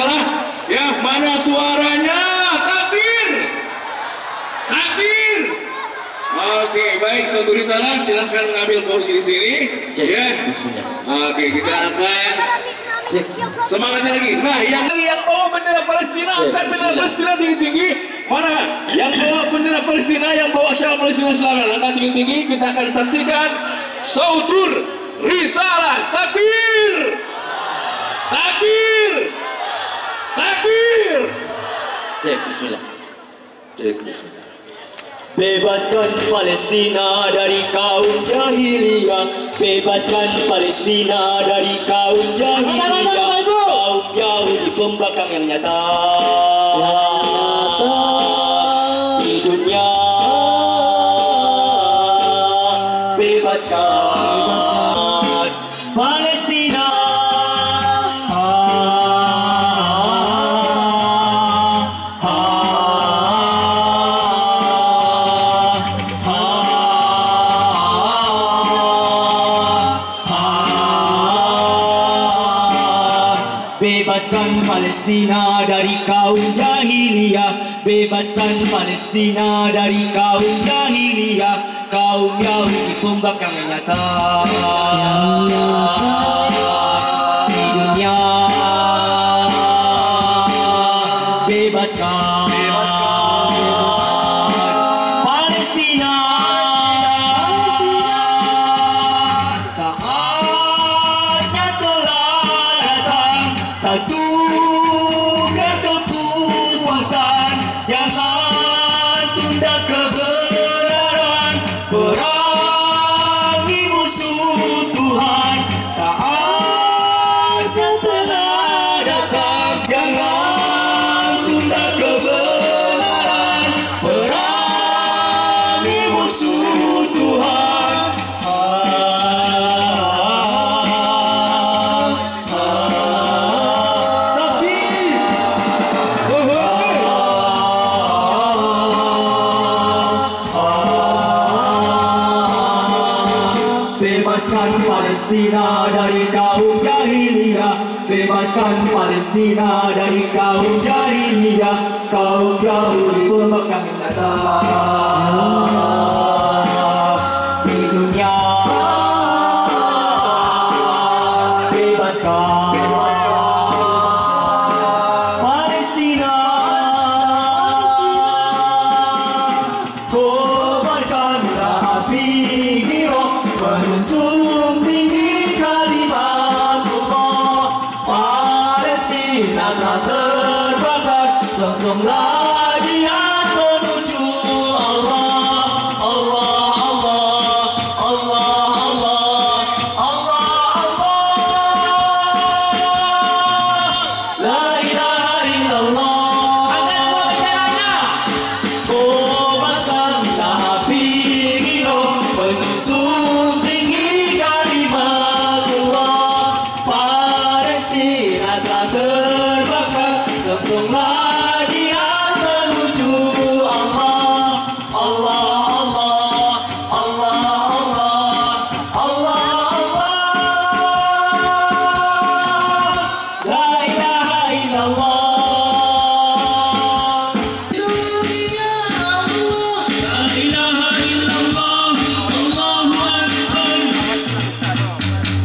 salah. Ya, mana suaranya? Takbir! Takbir! Oke, baik, satu di sana silahkan mengambil posisi di sini. Ya. Oke, kita akan semangatnya lagi. Nah, yang bawa bendera Palestina, angkat bendera Palestina tinggi-tinggi. Mana? Yang bawa bendera Palestina, yang bawa syal Palestina, silakan angkat tinggi-tinggi. Kita akan saksikan sautur risalah. Takbir! Takbir! Takbir! Cek, bismillah. Cek, bismillah. Bebaskan Palestina dari kaum jahiliyah. Bebaskan Palestina dari kaum jahiliyah. Kaum Yahudi pembangkang yang nyata di dunia. Bebaskan Palestina. Bebaskan Palestina dari kaum jahiliyah. Bebaskan Palestina dari kaum jahiliyah. Kaum Yahudi pembangkang yang nyata di dunia. Bebaskan Palestina. Saatnya telah datang satukan kepuasan. Jangan tunda kebenaran. Perangi musuh Tuhan. Saatnya telah datang. Jangan tunda kebenaran. Perangi musuh Tuhan. Bebaskan Palestina dari kaum jahiliyah. Bebaskan Palestina dari kaum jahiliyah. Kaum Yahudi pembangkang yang nyata di dunia. Bebaskan Palestina. Kobarkanlah api giroh menusuk tinggi kalimat Allah. Palestina telah terbakar. Songsonglah jihad menuju Allah. Allah, Allah, Allah, Allah, Allah, Allah. La ilaha illallah. Kobarkanlah api giroh menusuk tinggi kalimat Allah. Palestina telah terbakar. Songsonglah jihad menuju Allah. Allah, Allah, Allah, Allah, Allah. La ilaha illallah. Dunia Allah. La ilaha illallah. Allahu Akbar.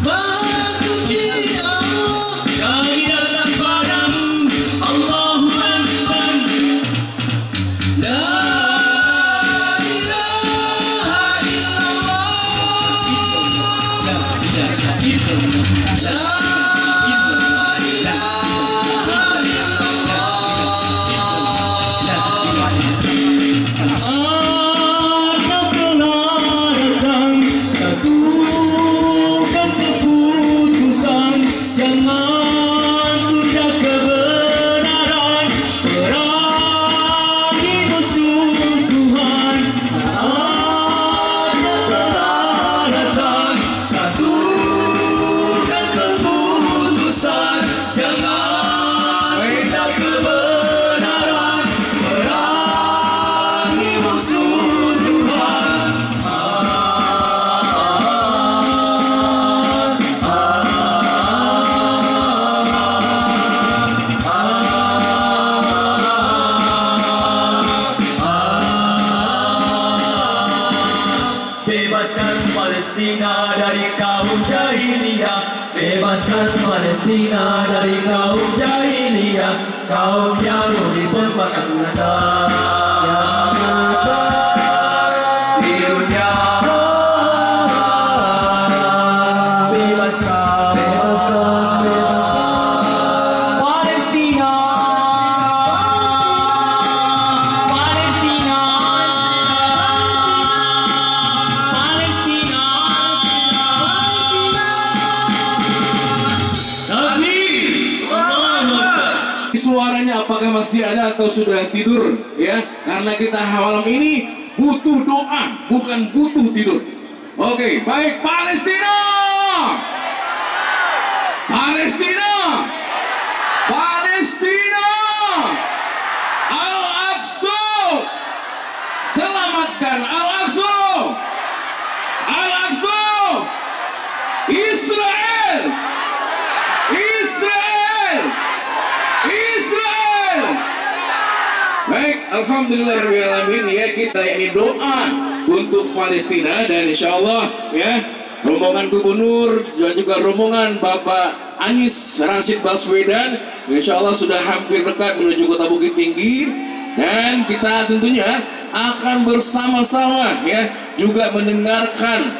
Maha suci Allah. Kami datang padamu. Allahu Akbar. Palestina dari kaum jahiliyah, bebaskan Palestina dari kaum jahiliyah, kaum Yahudi berpakat nyata di dunia. Bebaskan Palestina, Palestina, Palestina. Suaranya apakah masih ada atau sudah tidur ya? Karena kita malam ini butuh doa, bukan butuh tidur. Oke, baik. Palestina, Palestina, Palestina, Al-Aqsa, selamatkan Al-Aqsa, Al-Aqsa, Israel, Israel, Israel. Baik, alhamdulillahirrahmanirrahim ya, kita ini doa untuk Palestina dan insya Allah ya rombongan gubernur dan juga rombongan Bapak Anies Rashid Baswedan insya Allah sudah hampir dekat menuju Kota Bukit Tinggi, dan kita tentunya akan bersama-sama ya juga mendengarkan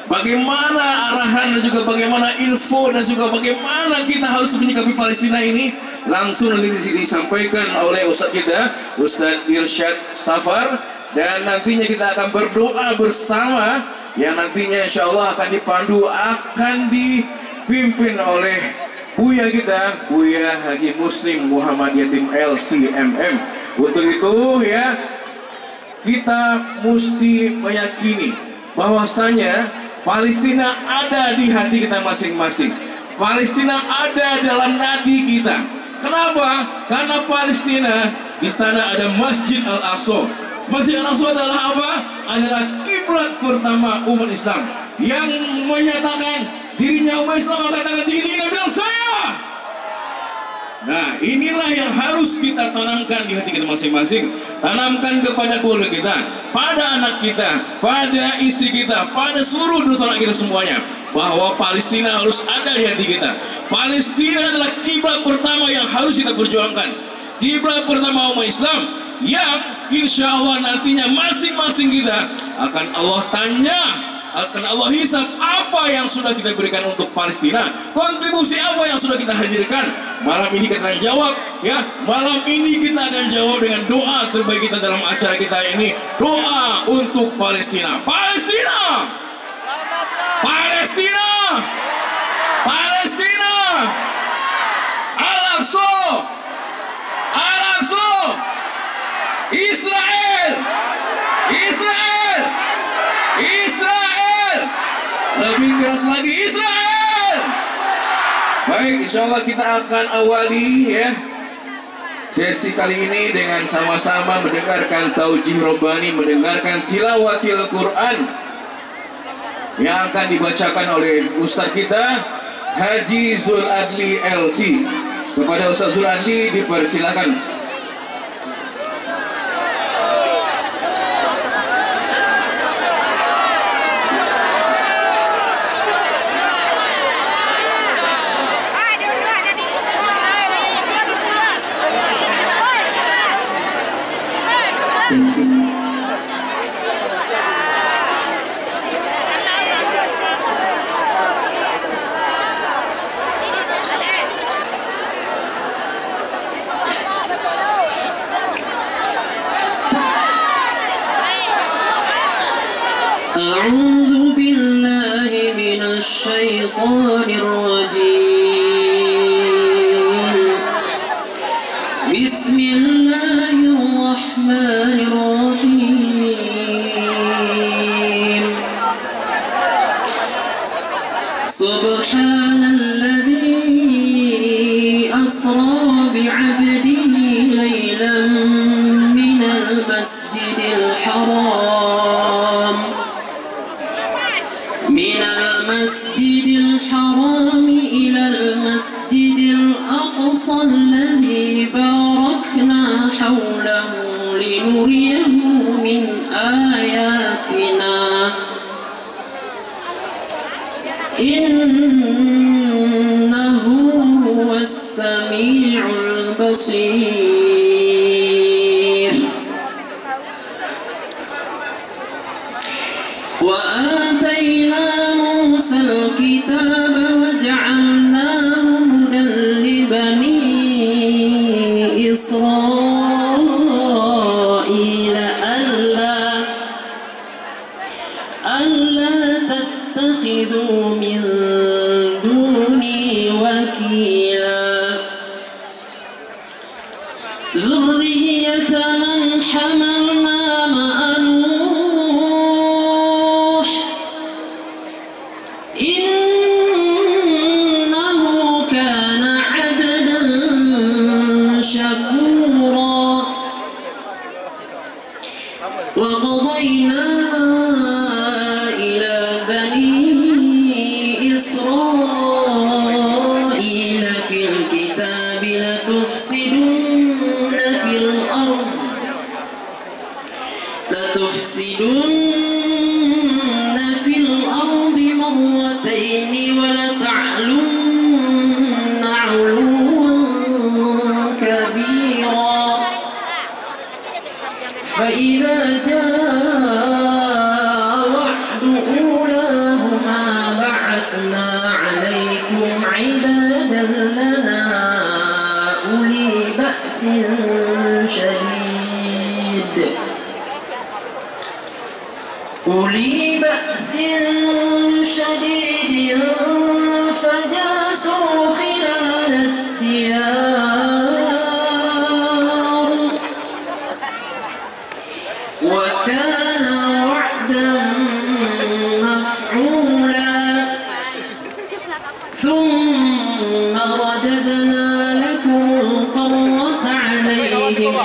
bagaimana arahan dan juga bagaimana info dan juga bagaimana kita harus menyikapi Palestina ini. Langsung nanti disampaikan oleh Ustadz kita, Ustadz Irsyad Safar, dan nantinya kita akan berdoa bersama yang nantinya insya Allah akan dipandu, akan dipimpin oleh Buya kita, Buya Haji Muslim Muhammad Yatim LCMM. Untuk itu ya kita mesti meyakini bahwasanya Palestina ada di hati kita masing-masing. Palestina ada dalam nadi kita. Kenapa? Karena Palestina di sana ada Masjid Al-Aqsa. Masjid Al-Aqsa adalah apa? Adalah kiblat pertama umat Islam yang menyatakan dirinya umat Islam angkat tangan tinggi dan bilang saya. Nah, inilah yang harus kita tanamkan di hati kita masing-masing. Tanamkan kepada keluarga kita, pada anak kita, pada istri kita, pada seluruh dosa anak kita semuanya, bahwa Palestina harus ada di hati kita. Palestina adalah kiblat pertama yang harus kita perjuangkan. Kiblat pertama umat Islam yang insya Allah nantinya masing-masing kita akan Allah tanya, akan Allah hisab apa yang sudah kita berikan untuk Palestina, kontribusi apa yang sudah kita hadirkan. Malam ini kita akan jawab ya, malam ini kita akan jawab dengan doa terbaik kita dalam acara kita ini, doa untuk Palestina. Palestina, Palestina, Palestina, Al-Aqsa, Al-Aqsa, Israel, Israel, Israel, lebih keras lagi Israel. Baik, insya Allah kita akan awali ya sesi kali ini dengan sama-sama mendengarkan taujih robbani, mendengarkan tilawatil Quran yang akan dibacakan oleh Ustadz kita Haji Zul Adli LC. Kepada Ustadz Zul Adli dipersilakan. أعوذ بالله من الشيطان الرجيم. بسم الله الرحمن الرحيم. سبحان الذي أسرى بعبده ليلا من المسجد الحرام إلى المسجد الأقصى الذي باركنا حوله لنريه من آياتنا بصير وآتينا موسى الكتاب وجعلناه هدى لبني إسرائيل ألا تتخذوا من دوني وكيلا ذرية من حملنا مع نوح إنه كان عبدا شكورا وقضينا إلى بني إسرائيل في الكتاب لتفسدن في الأرض مرتين ولتعلن علوا كبيرا فإذا جاء وعد أولاهما بعثنا عليكم عبادا لنا أولي بأس شديد فجاسوا خلال الديار وكان وعدا مفعولا ثم رددنا لكم القرة عليهم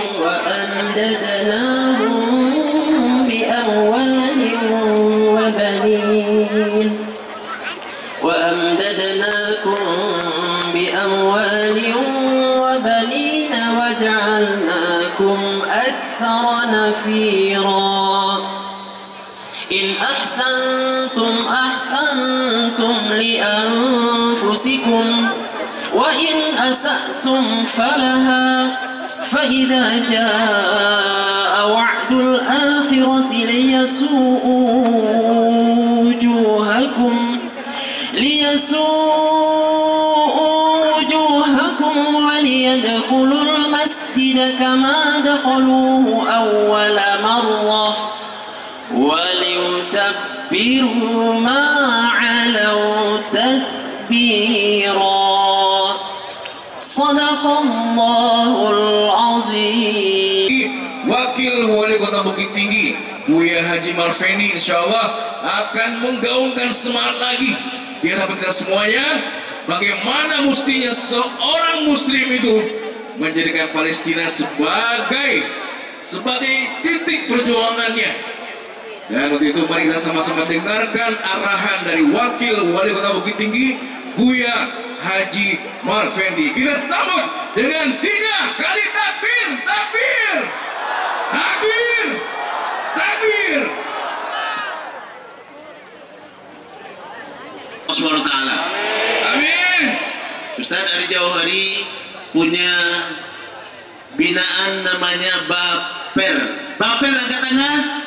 وأمددناكم بأموال وبنين وجعلناكم أكثر نفيرا إن أحسنتم لأنفسكم وإن أسأتم فلها فإذا جاء وعد الآخرة ليسوءوا وجوهكم وليدخلوا المسجد كما دخلوه أول مرة وليتبروا ما علوا تتبيرا صدق الله العظيم. Wakil Wali Kota Bukit Tinggi Buya Haji Marfendi insyaallah akan menggaungkan semangat lagi di hadapan kita semuanya bagaimana mestinya seorang muslim itu menjadikan Palestina sebagai titik perjuangannya. Dan untuk itu mari kita sama-sama dengarkan arahan dari Wakil Wali Kota Bukit Tinggi Buya Haji Marfendi. Kita sambut dengan 3 kali takbir, takbir, takbir, takbir. Subhanahu wa ta'ala. Amin. Ustaz dari jauh hari punya binaan namanya Baper. Baper angkat tangan.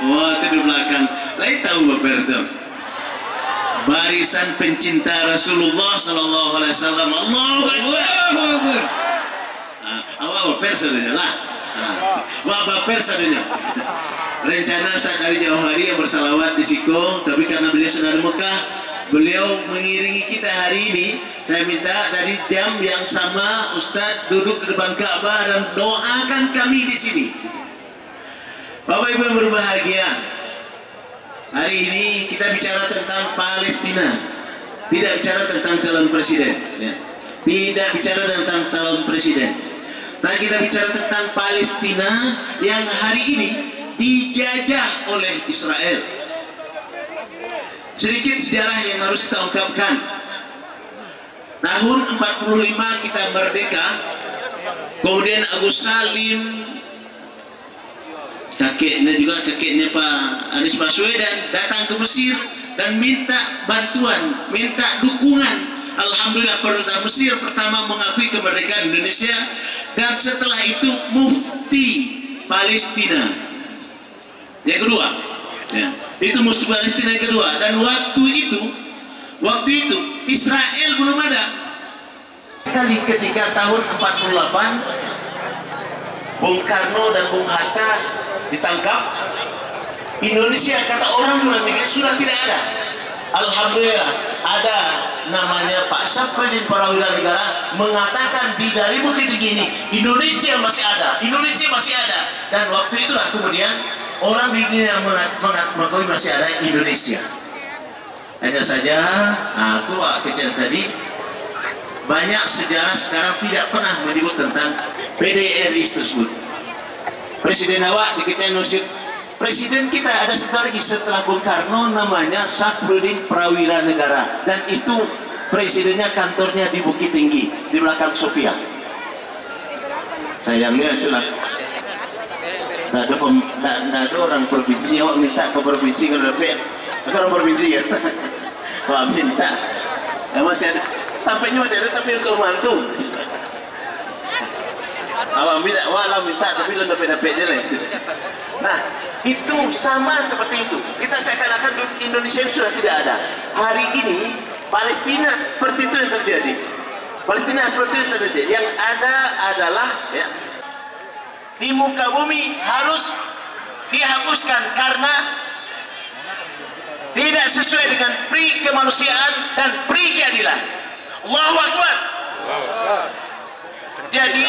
Oh, itu di belakang. Lain tahu Baper itu. Barisan pencinta Rasulullah sallallahu alaihi wasallam. Allahu Akbar. Awal Baper saudanya lah. Wah, Baper saudanya. Rencana Ustaz dari jauh hari yang bersalawat di Siko, tapi karena beliau sedang di Mekah, beliau mengiringi kita hari ini. Saya minta tadi jam yang sama Ustaz duduk di depan Ka'bah dan doakan kami di sini. Bapak Ibu yang berbahagia, hari ini kita bicara tentang Palestina, tidak bicara tentang calon presiden, ya. Tidak bicara tentang calon presiden. Tapi kita bicara tentang Palestina yang hari ini dijajah oleh Israel. Sedikit sejarah yang harus kita ungkapkan. Tahun 45 kita merdeka, kemudian Agus Salim, kakeknya Pak Anies Baswedan datang ke Mesir dan minta bantuan, minta dukungan alhamdulillah pemerintah Mesir pertama mengakui kemerdekaan Indonesia, dan setelah itu mufti Palestina yang kedua, ya, itu mufti Palestina yang kedua. Dan waktu itu Israel belum ada. Sekali ketika tahun 48 Bung Karno dan Bung Hatta ditangkap, Indonesia kata orang luar negeri sudah tidak ada. Alhamdulillah ada namanya Pak Syafruddin Prawira Negara mengatakan dari Bukit Tinggi ini Indonesia masih ada, Indonesia masih ada. Dan waktu itulah kemudian orang di dunia yang mengakui masih ada Indonesia. Hanya saja aku kecil tadi banyak sejarah sekarang tidak pernah menyebut tentang PDRI tersebut. Presiden awak dikecil nusik. Presiden kita ada satu lagi setelah Bung Karno namanya Syafruddin Prawira Negara, dan itu presidennya kantornya di Bukit Tinggi di belakang Sofia. Sayangnya itulah nggak ada orang provinsi. Awak minta ke provinsi kalau dapat orang provinsi ya. Awak minta masih ada, tampaknya masih ada tapi untuk mantu. Awak minta tapi lo dapat jelek. Nah, itu sama seperti itu. Kita seakan-akan Indonesia sudah tidak ada. Hari ini Palestina seperti itu yang terjadi. Palestina seperti itu yang terjadi. Yang ada adalah ya, di muka bumi harus dihapuskan karena tidak sesuai dengan pri kemanusiaan dan pri keadilan. Allahu Akbar. Jadi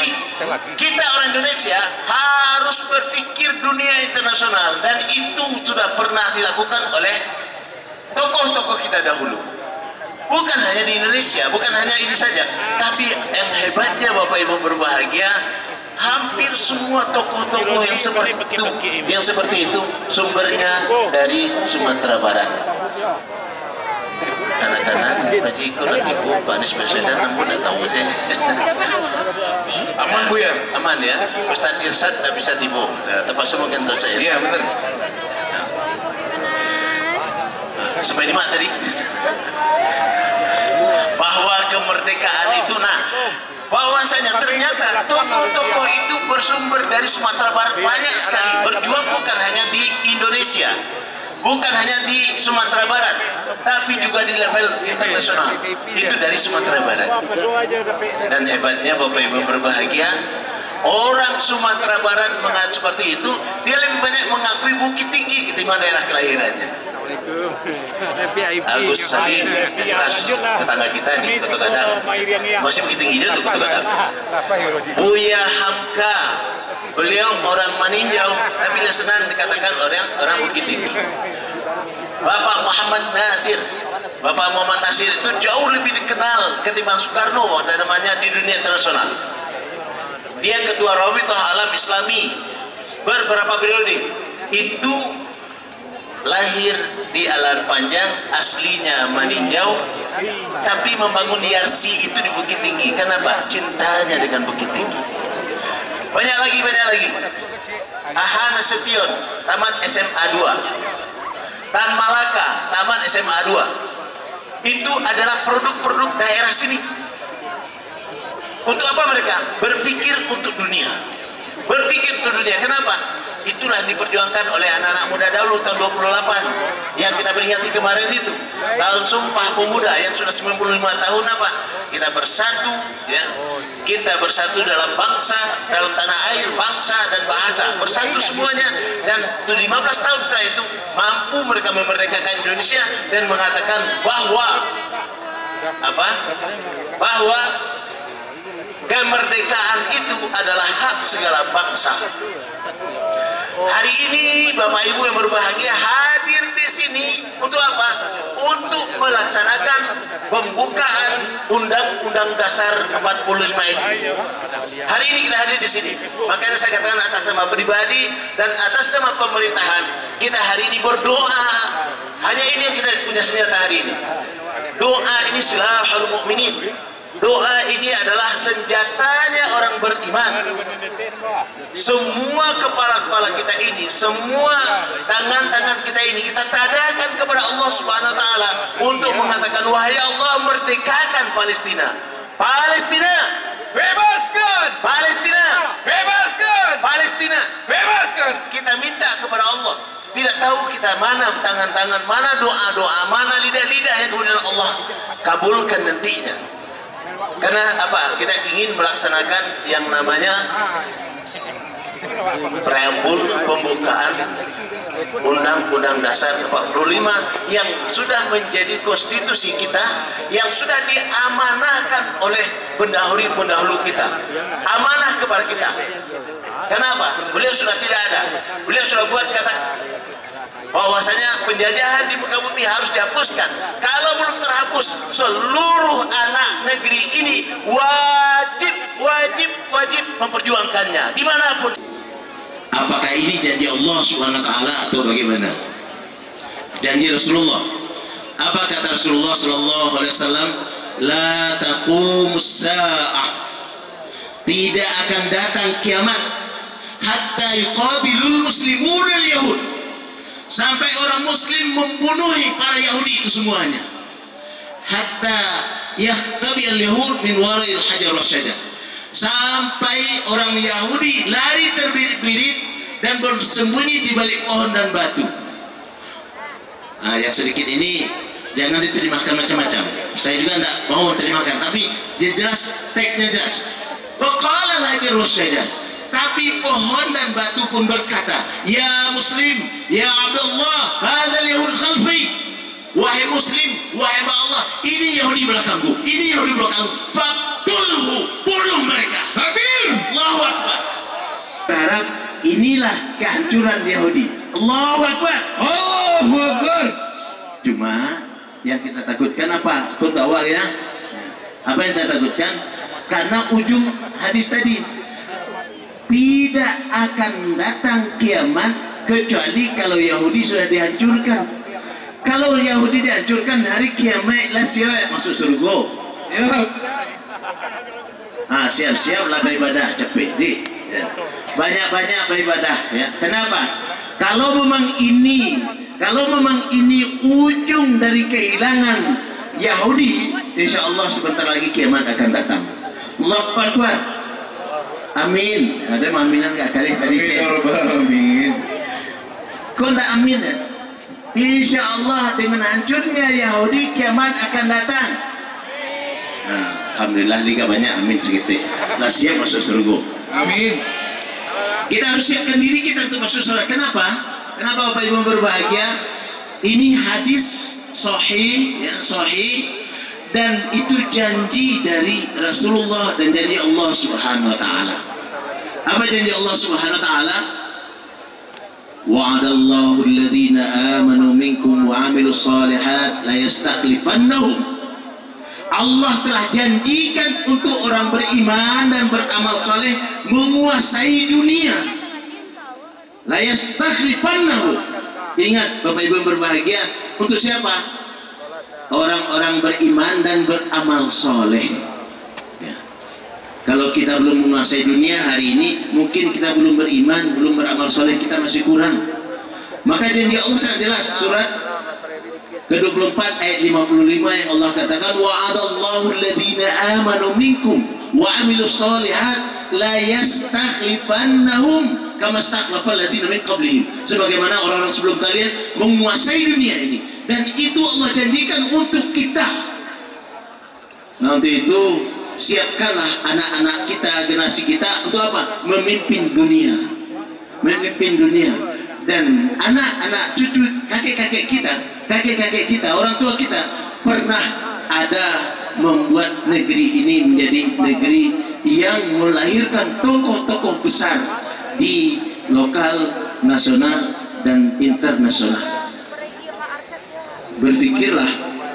kita orang Indonesia harus berpikir dunia internasional, dan itu sudah pernah dilakukan oleh tokoh-tokoh kita dahulu. Bukan hanya di Indonesia, bukan hanya ini saja, tapi yang hebatnya Bapak Ibu berbahagia, hampir semua tokoh-tokoh yang seperti itu sumbernya dari Sumatera Barat. Kanak-kanak Haji ikut lagi Bu, Pak Anies Baswedan ampun tak tahu saya. Aman Bu ya? Aman ya. Ustaz Irsad tidak bisa tipu. Terpaksa mungkin saya. Iya benar. Sampai di mana tadi? Bahwa kemerdekaan itu, bahwasanya ternyata tokoh-tokoh itu bersumber dari Sumatera Barat banyak sekali, berjuang bukan hanya di Indonesia, bukan hanya di Sumatera Barat, tapi juga di level internasional. Itu dari Sumatera Barat. Dan hebatnya Bapak Ibu berbahagia, orang Sumatera Barat mengatakan seperti itu, dia lebih banyak mengakui Bukit Tinggi ketimbang daerah kelahirannya. Agus Salim, jelas tetangga kita di Kota Gadang, masih Bukit Tinggi juga tuh Kota Gadang. Buya Hamka, beliau orang Maninjau, tapi dia senang dikatakan orang Bukit Tinggi. Bapak Muhammad Nasir itu jauh lebih dikenal ketimbang Soekarno waktu zamannya di dunia internasional. Dia ketua Rabithah Alam Islami beberapa periode. Itu lahir di Alar Panjang, aslinya Maninjau, tapi membangun YRC itu di Bukit Tinggi. Kenapa? Cintanya dengan Bukit Tinggi. Banyak lagi. Aha Nasution, tamat SMA 2. Tan Malaka, taman SMA 2. Itu adalah produk-produk daerah sini. Untuk apa mereka? Berpikir untuk dunia. Kenapa? Itulah yang diperjuangkan oleh anak-anak muda dahulu tahun 28 yang kita peringati kemarin itu. Tahun Sumpah Pemuda yang sudah 95 tahun apa? Kita bersatu ya. Kita bersatu dalam bangsa, dalam tanah air, bangsa dan bahasa. Bersatu semuanya, dan 15 tahun setelah itu mampu mereka memerdekakan Indonesia dan mengatakan bahwa kemerdekaan itu adalah hak segala bangsa. Hari ini Bapak Ibu yang berbahagia hadir di sini untuk apa? Untuk melaksanakan pembukaan Undang-Undang Dasar 45 itu. Hari ini kita hadir di sini. Makanya saya katakan atas nama pribadi dan atas nama pemerintahan, kita hari ini berdoa. Hanya ini yang kita punya senjata hari ini. Doa ini silahul mukminin. Doa ini adalah senjatanya orang beriman. Semua kepala-kepala kita ini, semua tangan-tangan kita ini, kita tadahkan kepada Allah Subhanahu wa taala untuk mengatakan, wahai Allah, merdekakan Palestina. Palestina, bebaskan! Palestina, bebaskan! Palestina, bebaskan! Kita minta kepada Allah. Tidak tahu kita mana tangan-tangan, mana doa-doa, mana lidah-lidah yang kemudian Allah kabulkan nantinya. Karena apa? Kita ingin melaksanakan yang namanya preambul pembukaan Undang-Undang Dasar 45 yang sudah menjadi konstitusi kita, yang sudah diamanahkan oleh pendahulu kita, amanah kepada kita. Kenapa? Beliau sudah tidak ada. Beliau sudah buat kata bahwasanya penjajahan di muka bumi harus dihapuskan. Kalau belum terhapus, seluruh anak negeri ini wajib memperjuangkannya dimanapun. Apakah ini janji Allah Subhanahu wa taala atau bagaimana? Janji Rasulullah. Apa kata Rasulullah sallallahu alaihi wasallam? La taqumus saa'ah. Tidak akan datang kiamat hatta yuqatilul muslimun al-yahud. Sampai orang muslim membunuhi para Yahudi itu semuanya. Hatta yahtabi al-yahud min wara'il hajar wasyajar. Sampai orang Yahudi lari terbirit-birit dan bersembunyi di balik pohon dan batu. Nah, yang sedikit ini jangan diterjemahkan macam-macam. Saya juga tidak mau terjemahkan, tapi dia jelas, teksnya jelas. Waqala al-hajar wasyajar. Tapi pohon dan batu pun berkata, ya Muslim, ya Abdullah, hadzal yahud khalfi. Wahai Muslim, wahai Allah, ini Yahudi belakangku, ini Yahudi belakangku. Faktulhu, bunuh mereka. Takbir, Allahu Akbar. Berharap inilah kehancuran Yahudi. Allahu Akbar, Allahu Akbar. Cuma yang kita takutkan apa? Kau tahu ya? Apa yang kita takutkan? Karena ujung hadis tadi, tidak akan datang kiamat kecuali kalau Yahudi sudah dihancurkan. Kalau Yahudi dihancurkan, hari kiamat lah siap masuk surga. Siap-siap lah beribadah cepet di. Banyak-banyak beribadah ya. Kenapa? Kalau memang ini ujung dari kehilangan Yahudi, insya Allah sebentar lagi kiamat akan datang. Allahu Akbar. Amin. Ada aminan nggak kali tadi? Amin. Kau ndak amin ya? Insya Allah dengan hancurnya Yahudi kiamat akan datang. Nah, alhamdulillah liga banyak amin segitu. Lah siap masuk surga. Amin. Kita harus siapkan diri kita untuk masuk surga. Kenapa? Kenapa Bapak Ibu berbahagia? Ini hadis sahih, ya, sahih. Dan itu janji dari Rasulullah dan janji Allah Subhanahu wa taala. Apa janji Allah Subhanahu wa taala? Wa'adallahu alladhina amanu minkum wa 'amilus shalihat la yastakhlifannahum. Allah telah janjikan untuk orang beriman dan beramal saleh menguasai dunia. La yastakhlifannahum. Ingat Bapak Ibu berbahagia, untuk siapa? Orang-orang beriman dan beramal soleh ya. Kalau kita belum menguasai dunia hari ini, mungkin kita belum beriman, belum beramal soleh, kita masih kurang. Maka janji Allah sangat jelas, surat ke-24 ayat 55 yang Allah katakan, wa'adallahu alladhina amanu minkum wa 'amilus shalihat la yastakhlifannahum kama stakhlafal ladzina min qablihim. Sebagaimana orang-orang sebelum kalian menguasai dunia ini. Dan itu Allah janjikan untuk kita. Nanti itu siapkanlah anak-anak kita, generasi kita untuk apa? Memimpin dunia. Memimpin dunia. Dan anak-anak, cucu, kakek-kakek kita, orang tua kita pernah ada membuat negeri ini menjadi negeri yang melahirkan tokoh-tokoh besar di lokal, nasional, dan internasional. Berpikirlah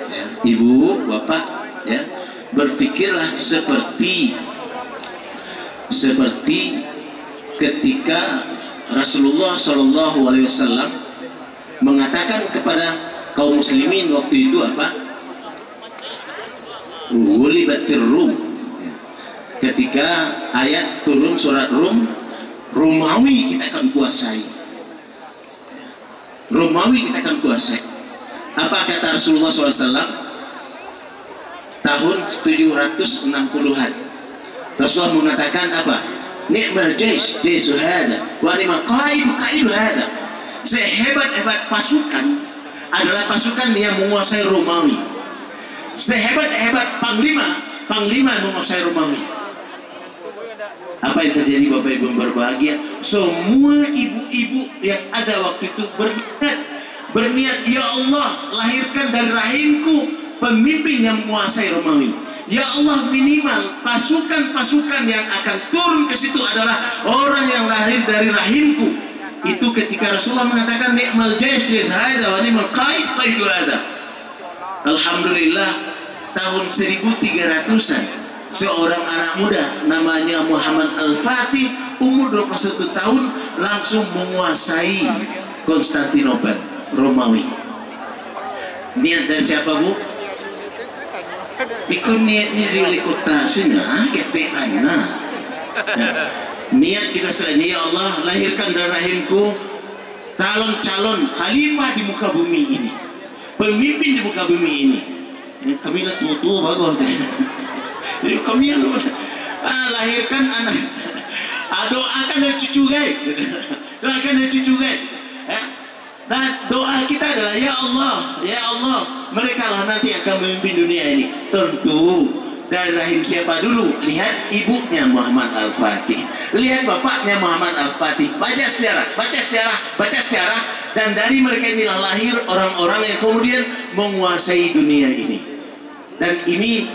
ya, ibu, bapak ya, berpikirlah seperti ketika Rasulullah SAW mengatakan kepada kaum muslimin waktu itu apa? Ghulibatir Rum. Ketika ayat turun surat Rum, Romawi kita akan kuasai. Romawi kita akan kuasai. Apa kata Rasulullah SAW? Tahun 760-an. Rasulullah mengatakan apa? Ni'mal jaysh jayshu hada wa ni'mal qaidu hada. Sehebat-hebat pasukan adalah pasukan yang menguasai Romawi. Sehebat-hebat panglima menguasai Romawi. Apa yang terjadi Bapak Ibu berbahagia? Semua ibu-ibu yang ada waktu itu berniat, ya Allah, lahirkan dari rahimku pemimpin yang menguasai Romawi. Ya Allah, minimal pasukan-pasukan yang akan turun ke situ adalah orang yang lahir dari rahimku. Itu ketika Rasulullah mengatakan ni'mal jaysh jayshu hada wa ni'mal qaidu hada. Alhamdulillah, tahun 1300-an seorang anak muda namanya Muhammad Al-Fatih, umur 21 tahun, langsung menguasai Konstantinopel, Romawi. Niat dari siapa, Bu? Ikut niatnya di wali kota sini, ketean. Niat kita setelah ini, ya Allah, lahirkan dari rahimku calon-calon khalifah di muka bumi ini, pemimpin di muka bumi ini. Kami lah tua bagus. Jadi kami yang lahirkan anak, doakan dari cucu guys, doakan dari cucu guys. Dan doa kita adalah ya Allah, mereka lah nanti akan memimpin dunia ini. Tentu dari rahim siapa dulu? Lihat ibunya Muhammad Al-Fatih, lihat bapaknya Muhammad Al-Fatih. Baca sejarah, dan dari mereka inilah lahir orang-orang yang kemudian menguasai dunia ini. Dan ini,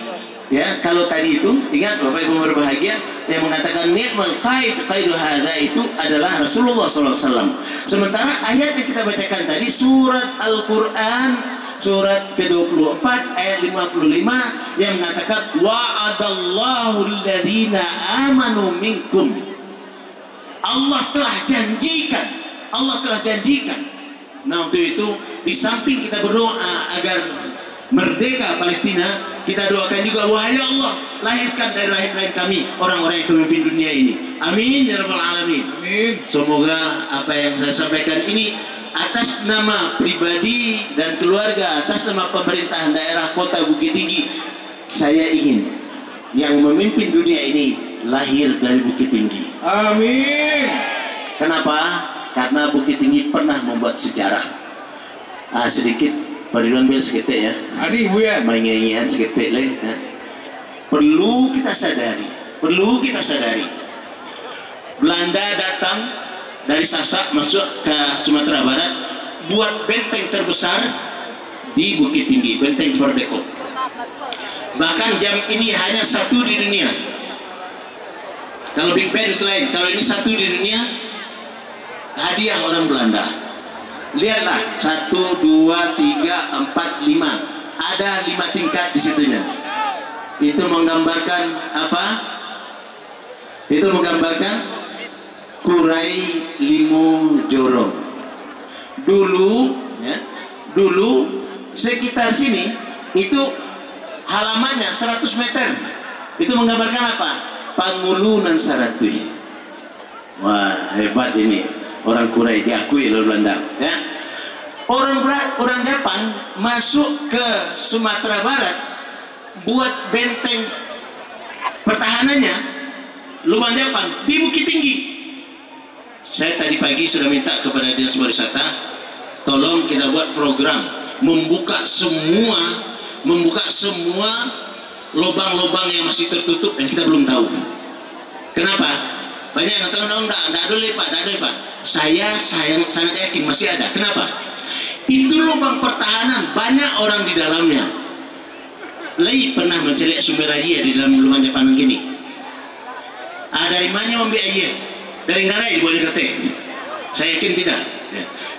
ya, kalau tadi itu ingat Bapak Ibu berbahagia yang mengatakan ni'mal qaidu hadza itu adalah Rasulullah SAW. Sementara ayat yang kita bacakan tadi surat Al-Qur'an surat ke-24 ayat 55 yang mengatakan wa'adallahu alladhina amanu minkum. Allah telah janjikan. Nah, untuk itu di samping kita berdoa agar merdeka Palestina, kita doakan juga, wahai Allah, lahirkan dari rahim-rahim kami orang-orang yang memimpin dunia ini. Amin ya rabbal alamin. Amin. Semoga apa yang saya sampaikan ini atas nama pribadi dan keluarga, atas nama pemerintahan daerah Kota Bukit Tinggi, saya ingin yang memimpin dunia ini lahir dari Bukit Tinggi. Amin. Kenapa? Karena Bukit Tinggi pernah membuat sejarah. Sedikit Pak Ridwan bil seketik ya. Adi Bu ya. Mengingat seketik lain. Perlu kita sadari. Belanda datang dari Sasak masuk ke Sumatera Barat, buat benteng terbesar di Bukit Tinggi, benteng Fordeko. Bahkan jam ini hanya satu di dunia. Kalau Big Ben itu lain, kalau ini satu di dunia, hadiah orang Belanda. Lihatlah 1, 2, 3, 4, 5. Ada 5 tingkat di situnya. Itu menggambarkan apa? Itu menggambarkan Kurai Limu Jorong. Dulu sekitar sini itu halamannya 100 meter. Itu menggambarkan apa? Pangulunan Saratui. Wah, hebat ini. Orang Kurai diakui oleh Belanda, ya. Orang Jepang masuk ke Sumatera Barat buat benteng pertahanannya luar Jepang di Bukit Tinggi. Saya tadi pagi sudah minta kepada Dinas Pariwisata, tolong kita buat program membuka semua lubang-lubang yang masih tertutup yang kita belum tahu. Kenapa? Banyak yang tahu enggak ada Pak. Saya sangat yakin masih ada. Kenapa? Itu lubang pertahanan, banyak orang di dalamnya. Lai pernah mencelik sumber air di dalam lubang Jepang gini. Dari mana ambil air? Dari ngarai boleh kata? Saya yakin tidak.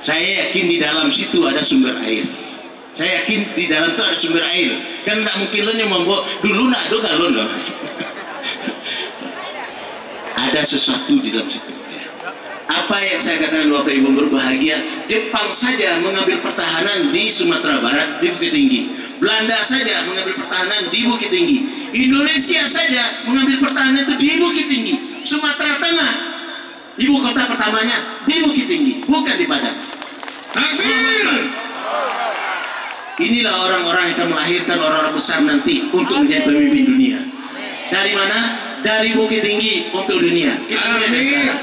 Saya yakin di dalam situ ada sumber air. Saya yakin di dalam itu ada sumber air. Kan tidak mungkin lo membawa dulu nak ada galon loh. Ada sesuatu di dalam situ. Apa yang saya katakan Bapak Ibu berbahagia, Jepang saja mengambil pertahanan di Sumatera Barat, di Bukit Tinggi. Belanda saja mengambil pertahanan di Bukit Tinggi. Indonesia saja mengambil pertahanan itu di Bukit Tinggi. Sumatera Tengah, ibu kota pertamanya di Bukit Tinggi, bukan di Padang. Takbir! Inilah orang-orang yang akan melahirkan orang-orang besar nanti untuk menjadi pemimpin dunia. Dari mana? Dari Bukit Tinggi untuk dunia. Kita lihat sekarang.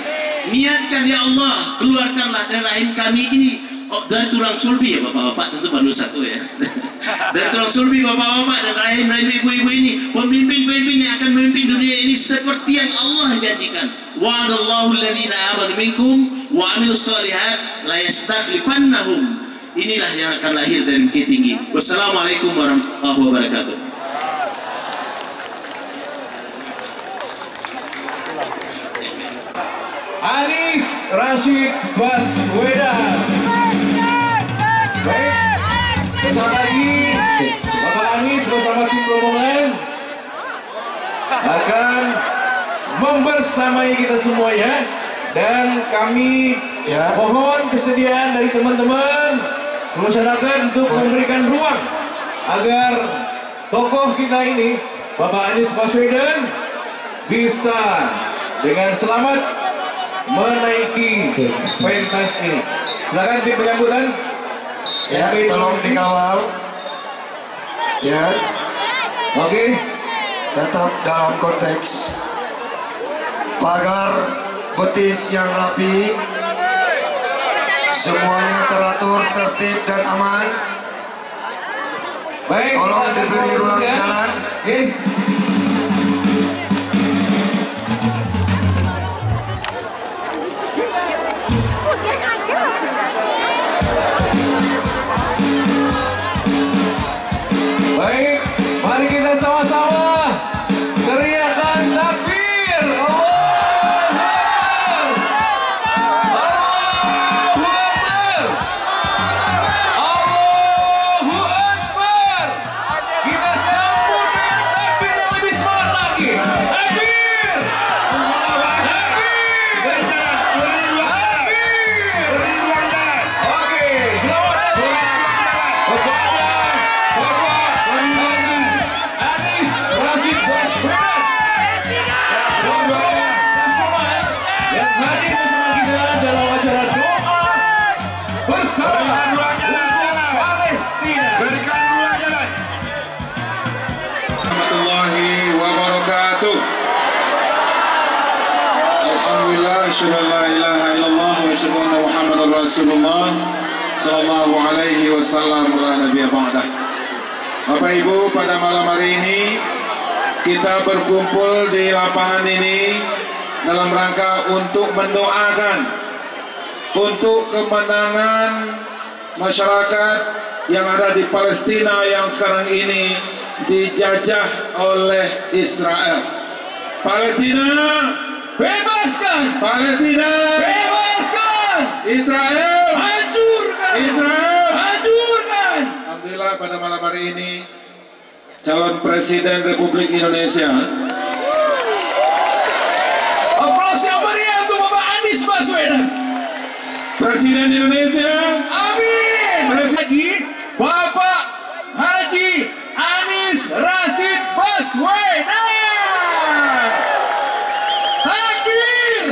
Niatkan ya Allah, keluarkanlah dari rahim kami ini. Oh, dari tulang sulbi ya bapak-bapak, tentu pandu satu ya. Dari tulang sulbi bapak-bapak dan rahim ibu-ibu ini, pemimpin-pemimpin yang akan memimpin dunia ini seperti yang Allah janjikan. Wa'adallahu alladhina amanu minkum wa amilus shalihat la yastakhlifannahum. Inilah yang akan lahir dari Bukit Tinggi. Wassalamualaikum warahmatullahi wabarakatuh. Anies Rashid Baswedan. Baik, sesaat lagi Bapak Anies bersama tim rombongan akan membersamai kita semuanya, dan kami mohon kesediaan dari teman-teman masyarakat untuk memberikan ruang agar tokoh kita ini, Bapak Anies Baswedan, bisa dengan selamat menaiki pentas ini. Silakan tim penyambutan. Ya, tolong dikawal. Ya. Oke. Tetap dalam konteks pagar betis yang rapi, semuanya teratur, tertib dan aman. Baik, tolong diberi ruang jalan. Oke. Baik, mari kita sama-sama teriakan takbir. Allahu Akbar. Allahu Akbar. Kita sambut dengan takbir yang lebih semangat lagi. Takbir. Beri jalan, beri ruang jalan. Beri ruang jalan. Oke, selamat datang kepada Bapak Anies Rashid Baswedan yang hadir bersama kita dalam acara doa bersama Berikan ruang jalan, jalan. Palestina. Berikan ruang jalan. Warahmatullahi wabarakatuh. Alhamdulillah, asyhadu an la ilaha illallah wa asyhadu anna Muhammadar Rasulullah sallallahu alaihi wasallam la nabiyya ba'dah. Bapak Ibu, pada malam hari ini kita berkumpul di lapangan ini dalam rangka untuk mendoakan untuk kemenangan masyarakat yang ada di Palestina yang sekarang ini dijajah oleh Israel. Palestina bebaskan! Palestina bebaskan! Israel hancurkan! Israel hancurkan! Alhamdulillah, pada malam hari ini calon Presiden Republik Indonesia, Aplaus yang meriah untuk Bapak Anies Baswedan. Presiden Indonesia. Amin. Lagi Bapak Haji Anies Rashid Baswedan. Takbir.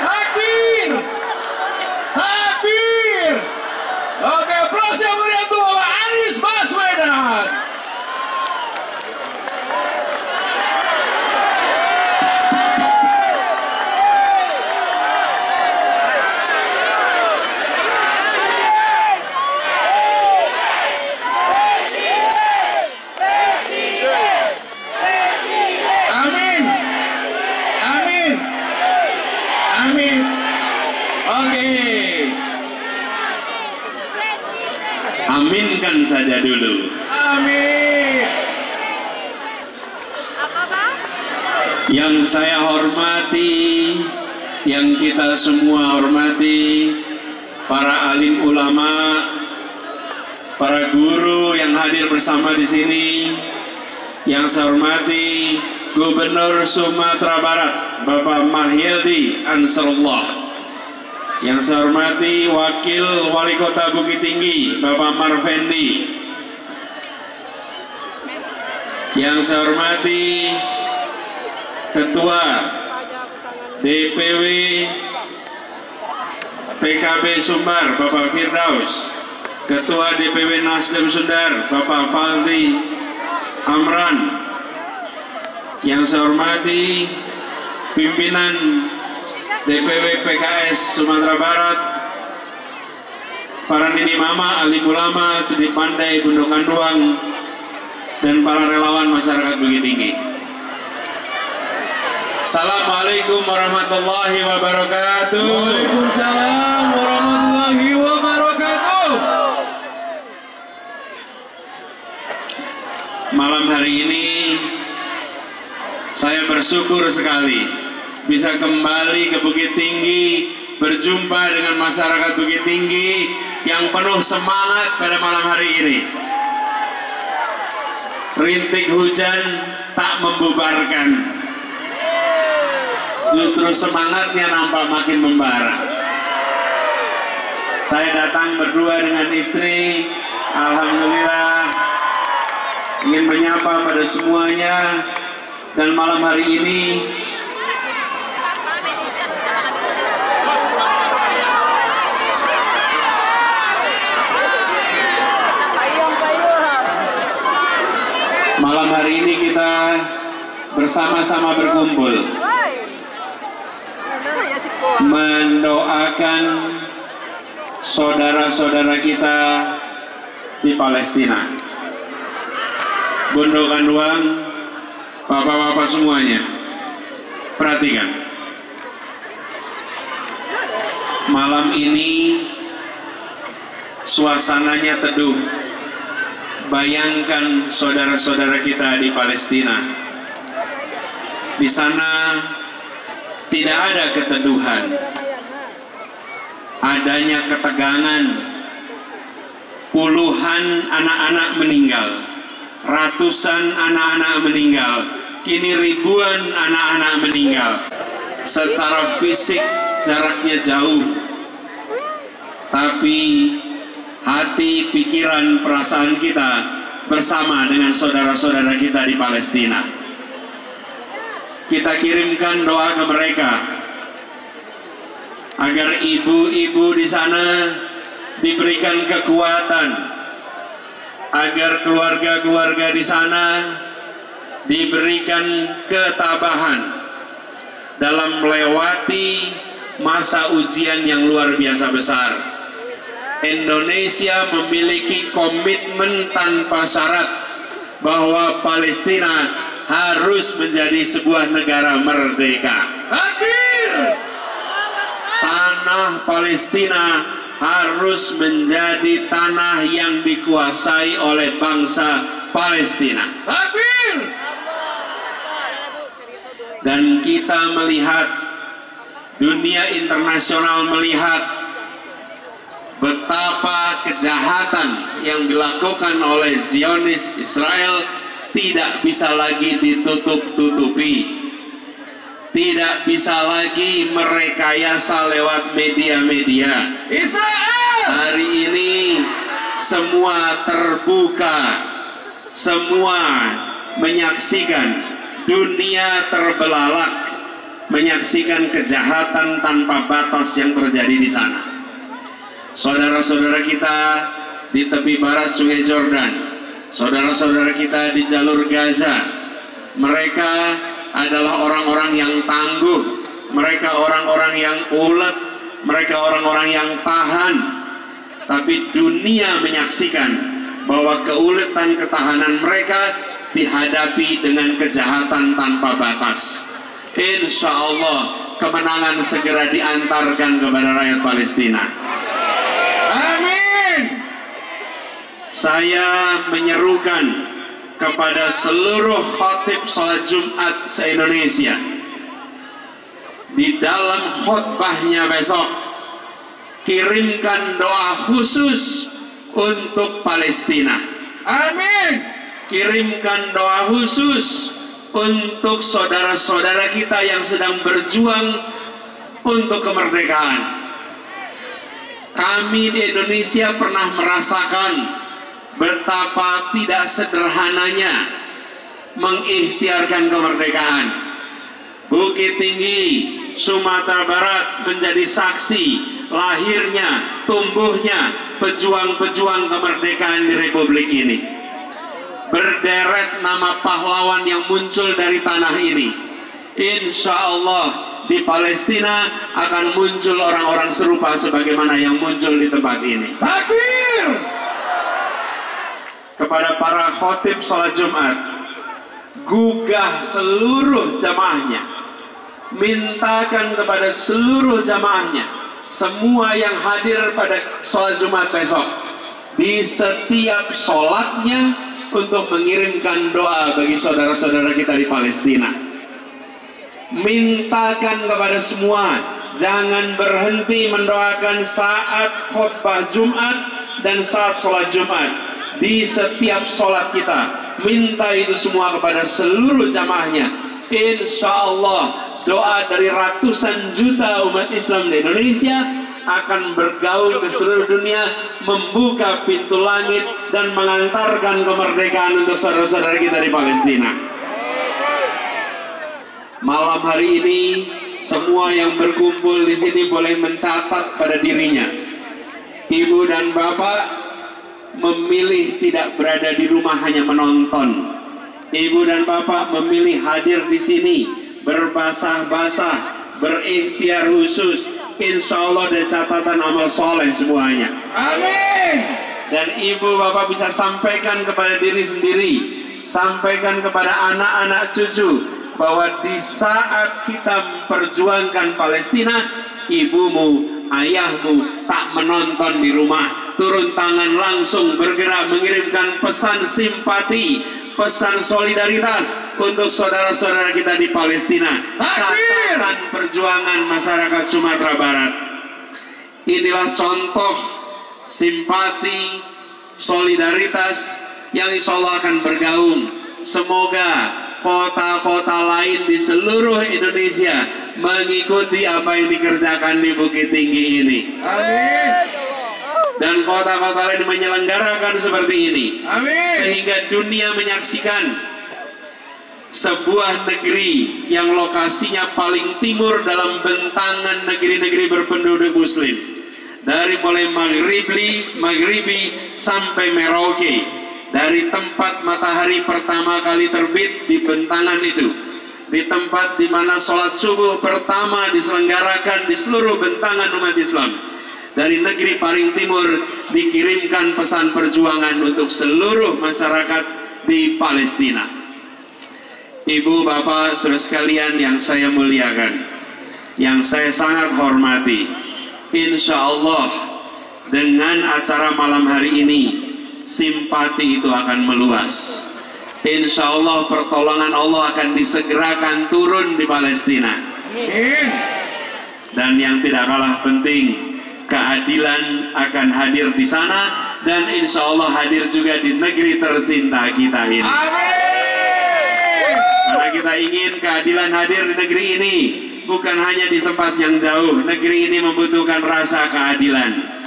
Takbir. Takbir. Oke, aplaus yang meriah untuk Bapak Anies Baswedan. Amin. Amin. Amin. Oke. Aminkan saja dulu. Amin. Yang saya hormati, yang kita semua hormati, para alim ulama, para guru yang hadir bersama di sini, yang saya hormati Gubernur Sumatera Barat Bapak Mahyildi Ansarullah, yang saya hormati Wakil Wali Kota Bukit Tinggi Bapak Marvendi, Yang saya hormati Ketua DPW PKB Sumbar Bapak Firdaus, Ketua DPW Nasdem Sundar Bapak Fadli Amran. Yang saya hormati pimpinan DPW PKS Sumatera Barat, para nini mama, alim ulama, Cedi Pandai, Bundo Kanduang, dan para relawan masyarakat Bukit Tinggi. Assalamualaikum warahmatullahi wabarakatuh. Waalaikumsalam warahmatullahi wabarakatuh. Malam hari ini saya bersyukur sekali bisa kembali ke Bukit Tinggi, berjumpa dengan masyarakat Bukit Tinggi yang penuh semangat pada malam hari ini. Rintik hujan tak membubarkan, justru semangatnya nampak makin membara. Saya datang berdua dengan istri, alhamdulillah ingin menyapa pada semuanya. Dan malam hari ini kita bersama-sama berkumpul mendoakan saudara-saudara kita di Palestina. Bundo Kanduang, bapak-bapak semuanya, perhatikan. Malam ini suasananya teduh. Bayangkan saudara-saudara kita di Palestina. Di sana tidak ada keteduhan, adanya ketegangan. Puluhan anak-anak meninggal, ratusan anak-anak meninggal, kini ribuan anak-anak meninggal. Secara fisik jaraknya jauh, tapi hati, pikiran, perasaan kita bersama dengan saudara-saudara kita di Palestina. Kita kirimkan doa ke mereka agar ibu-ibu di sana diberikan kekuatan, agar keluarga-keluarga di sana diberikan ketabahan dalam melewati masa ujian yang luar biasa besar. Indonesia memiliki komitmen tanpa syarat bahwa Palestina harus menjadi sebuah negara merdeka. Hadir! Tanah Palestina harus menjadi tanah yang dikuasai oleh bangsa Palestina. Hadir! Dan kita melihat, dunia internasional melihat betapa kejahatan yang dilakukan oleh Zionis Israel tidak bisa lagi ditutup-tutupi, tidak bisa lagi merekayasa lewat media-media. Israel hari ini semua terbuka, semua menyaksikan, dunia terbelalak menyaksikan kejahatan tanpa batas yang terjadi di sana. Saudara-saudara kita di tepi barat Sungai Jordan, saudara-saudara kita di jalur Gaza, mereka adalah orang-orang yang tangguh, mereka orang-orang yang ulet, mereka orang-orang yang tahan. Tapi dunia menyaksikan bahwa keuletan ketahanan mereka dihadapi dengan kejahatan tanpa batas. Insya Allah kemenangan segera diantarkan kepada rakyat Palestina. Amin. Saya menyerukan kepada seluruh khatib salat Jumat se-Indonesia, di dalam khutbahnya besok kirimkan doa khusus untuk Palestina. Amin. Kirimkan doa khusus untuk saudara-saudara kita yang sedang berjuang untuk kemerdekaan. Kami di Indonesia pernah merasakan betapa tidak sederhananya mengikhtiarkan kemerdekaan. Bukit Tinggi, Sumatera Barat menjadi saksi lahirnya, tumbuhnya pejuang-pejuang kemerdekaan di Republik ini. Berderet nama pahlawan yang muncul dari tanah ini. Insya Allah di Palestina akan muncul orang-orang serupa sebagaimana yang muncul di tempat ini. Takbir! Kepada para khotib sholat Jumat, gugah seluruh jamaahnya, mintakan kepada seluruh jamaahnya, semua yang hadir pada sholat Jumat besok, di setiap sholatnya untuk mengirimkan doa bagi saudara-saudara kita di Palestina. Mintakan kepada semua, jangan berhenti mendoakan saat khutbah Jumat dan saat sholat Jumat. Di setiap sholat kita, minta itu semua kepada seluruh jamaahnya. Insya Allah doa dari ratusan juta umat Islam di Indonesia akan bergaul ke seluruh dunia, membuka pintu langit dan mengantarkan kemerdekaan untuk saudara-saudara kita di Palestina. Malam hari ini semua yang berkumpul di sini boleh mencatat pada dirinya, ibu dan bapak memilih tidak berada di rumah hanya menonton. Ibu dan bapak memilih hadir di sini, berbasah-basah, berikhtiar khusus. Insya Allah ada catatan amal soleh semuanya. Amin. Dan ibu bapak bisa sampaikan kepada diri sendiri, sampaikan kepada anak-anak cucu, bahwa di saat kita memperjuangkan Palestina, ibumu, ayahmu tak menonton di rumah, turun tangan langsung bergerak mengirimkan pesan simpati, pesan solidaritas untuk saudara-saudara kita di Palestina. Catatan perjuangan masyarakat Sumatera Barat. Inilah contoh simpati, solidaritas yang insya Allah akan bergaung. Semoga kota-kota lain di seluruh Indonesia mengikuti apa yang dikerjakan di Bukit Tinggi ini. Amin. Dan kota-kota lain menyelenggarakan seperti ini. Amin. Sehingga dunia menyaksikan sebuah negeri yang lokasinya paling timur dalam bentangan negeri-negeri berpenduduk muslim, dari mulai Maghribi sampai Merauke, dari tempat matahari pertama kali terbit di bentangan itu, di tempat di mana sholat subuh pertama diselenggarakan di seluruh bentangan umat Islam. Dari negeri paling timur dikirimkan pesan perjuangan untuk seluruh masyarakat di Palestina. Ibu, bapak, saudara sekalian yang saya muliakan, yang saya sangat hormati, insya Allah dengan acara malam hari ini simpati itu akan meluas. Insya Allah pertolongan Allah akan disegerakan turun di Palestina. Dan yang tidak kalah penting, keadilan akan hadir di sana, dan insya Allah hadir juga di negeri tercinta kita ini. Amin. Karena kita ingin keadilan hadir di negeri ini, bukan hanya di tempat yang jauh. Negeri ini membutuhkan rasa keadilan.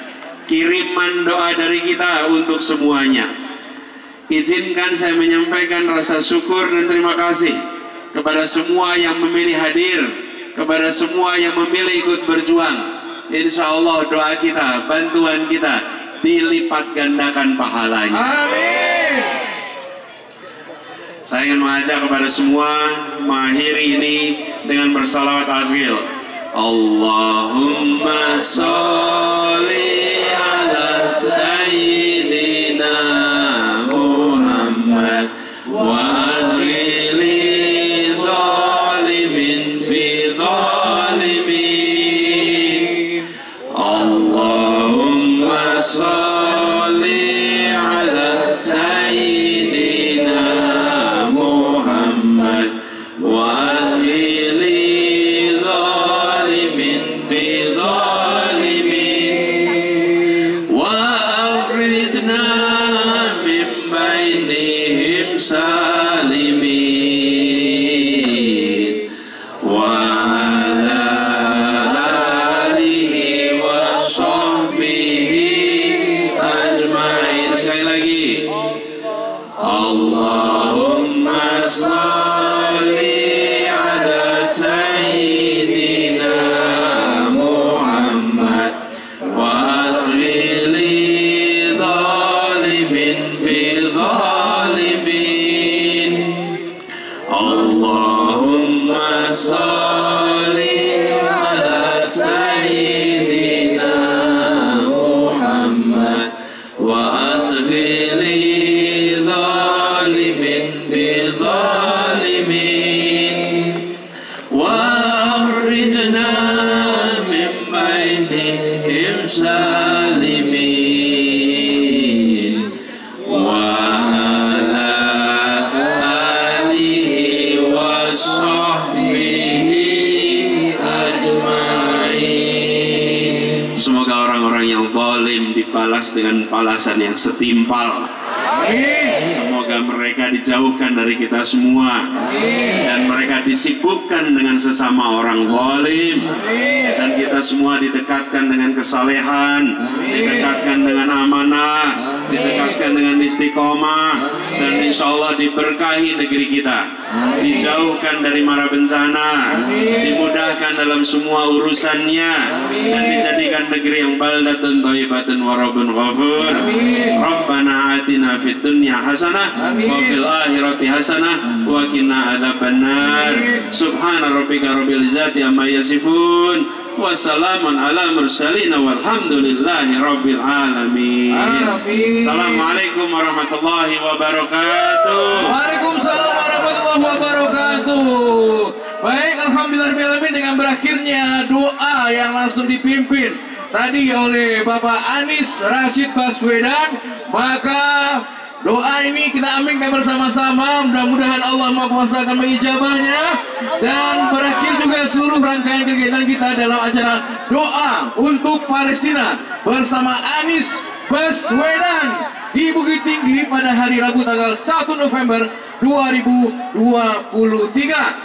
Kiriman doa dari kita untuk semuanya. Izinkan saya menyampaikan rasa syukur dan terima kasih kepada semua yang memilih hadir, kepada semua yang memilih ikut berjuang. Insya Allah doa kita, bantuan kita dilipat gandakan pahalanya. Amin. Saya ingin mengajak kepada semua mengakhiri ini dengan bersalawat asghil. Allahumma sholli ala sayyidina Muhammad wa azghili zalimin bi zalimin. Allahumma sholli ala sayyidina Muhammad wa azghili zalimin bi zalimin wa السالمين وعلى آله وصحبه أجمعين. Semoga orang-orang yang zalim dibalas dengan balasan yang setimpal. Semoga mereka dijauhkan dari kita semua dan mereka disibukkan dengan sesama orang zalim dan kita semua didekatkan dengan kesalehan, didekatkan dengan amanah, didekatkan dengan istiqomah, dan insya Allah diberkahi negeri kita, dijauhkan dari mara bencana, dimudahkan dalam semua urusannya, dan dijadikan negeri yang baldatun thayyibatun wa rabbun ghafur. Rabbana atina fid dunya hasanah wa fil akhirati hasanah wa qina adzabannar. Subhana rabbika rabbil izzati amma yasifun wa salamun ala mursalin walhamdulillahi rabbil alamin. Assalamualaikum warahmatullahi wabarakatuh. Waalaikumsalam warahmatullahi wabarakatuh. Baik, alhamdulillahirrahmanirrahim, dengan berakhirnya doa yang langsung dipimpin tadi oleh Bapak Anies Rashid Baswedan, maka doa ini kita aminkan bersama-sama. Mudah-mudahan Allah Maha Kuasa akan mengijabahnya. Dan berakhir juga seluruh rangkaian kegiatan kita dalam acara doa untuk Palestina bersama Anies Baswedan di Bukit Tinggi pada hari Rabu tanggal 1 November 2023.